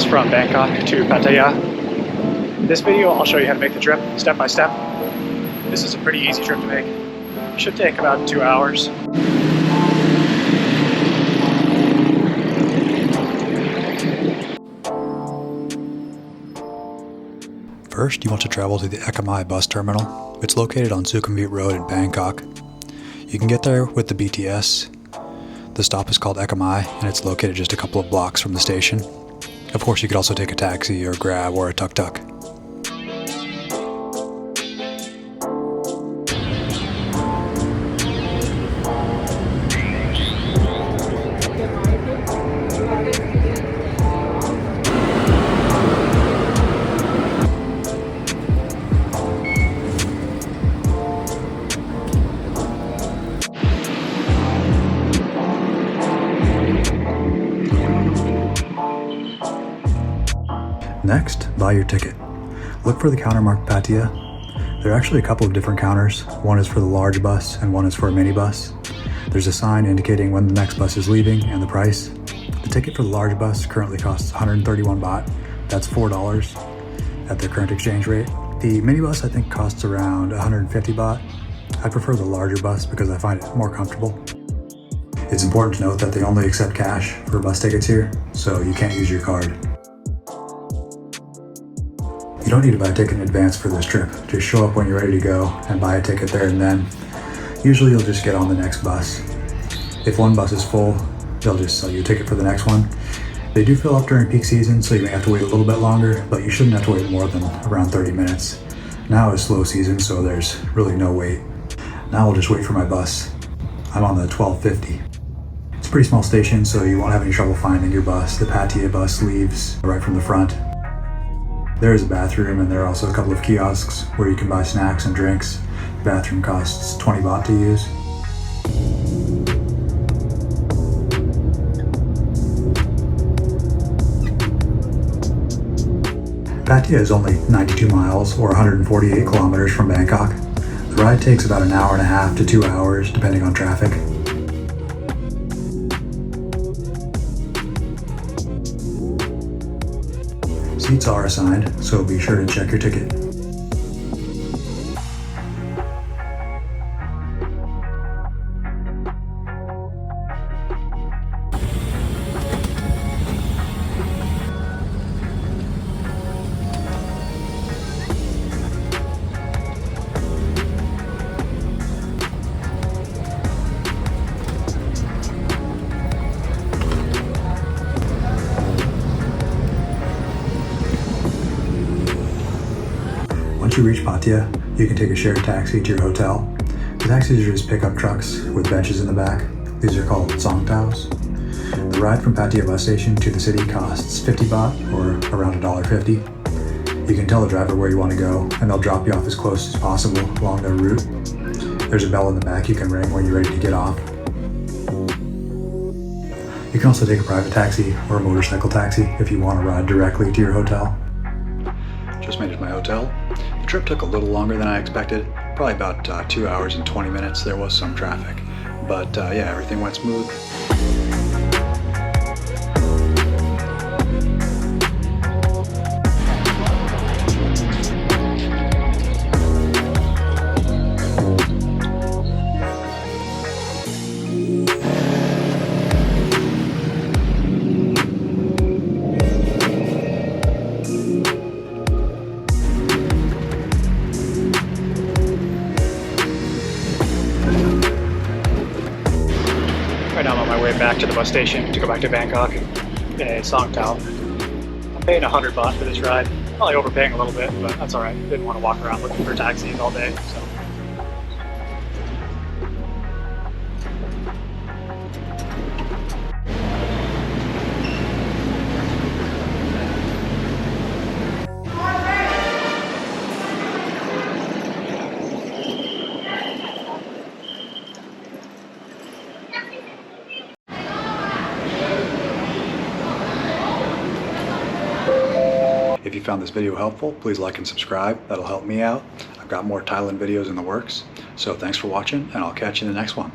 bus from Bangkok to Pattaya. In this video, I'll show you how to make the trip step by step. This is a pretty easy trip to make. It should take about 2 hours. First, you want to travel to the Ekkamai bus terminal. It's located on Sukhumvit Road in Bangkok. You can get there with the BTS. The stop is called Ekkamai, and it's located just a couple of blocks from the station. Of course, you could also take a taxi or Grab or a tuk-tuk. Next, buy your ticket. Look for the counter marked Pattaya. There are actually a couple of different counters. One is for the large bus and one is for a minibus. There's a sign indicating when the next bus is leaving and the price. The ticket for the large bus currently costs 131 baht. That's $4 at their current exchange rate. The minibus I think costs around 150 baht. I prefer the larger bus because I find it more comfortable. It's important to note that they only accept cash for bus tickets here, so you can't use your card. You don't need to buy a ticket in advance for this trip. Just show up when you're ready to go and buy a ticket there and then. Usually you'll just get on the next bus. If one bus is full, they'll just sell you a ticket for the next one. They do fill up during peak season, so you may have to wait a little bit longer, but you shouldn't have to wait more than around 30 minutes. Now is slow season, so there's really no wait. Now I'll just wait for my bus. I'm on the 1250. It's a pretty small station, so you won't have any trouble finding your bus. The Pattaya bus leaves right from the front. There is a bathroom, and there are also a couple of kiosks where you can buy snacks and drinks. The bathroom costs 20 baht to use. Pattaya is only 92 miles or 148 kilometers from Bangkok. The ride takes about an hour and a half to 2 hours depending on traffic. Seats are assigned, so be sure to check your ticket. Once you reach Pattaya, you can take a shared taxi to your hotel. The taxis are just pickup trucks with benches in the back. These are called songtaos. The ride from Pattaya bus station to the city costs 50 baht, or around $1.50. You can tell the driver where you want to go, and they'll drop you off as close as possible along their route. There's a bell in the back you can ring when you're ready to get off. You can also take a private taxi or a motorcycle taxi if you want to ride directly to your hotel. Just made it to my hotel. The trip took a little longer than I expected, probably about 2 hours and 20 minutes. There was some traffic, but yeah, everything went smooth. Right now I'm on my way back to the bus station to go back to Bangkok in a Songtao. I'm paying 100 baht for this ride. Probably overpaying a little bit, but that's alright. Didn't want to walk around looking for taxis all day, so. If you found this video helpful, please like and subscribe. That'll help me out. I've got more Thailand videos in the works. So thanks for watching, and I'll catch you in the next one.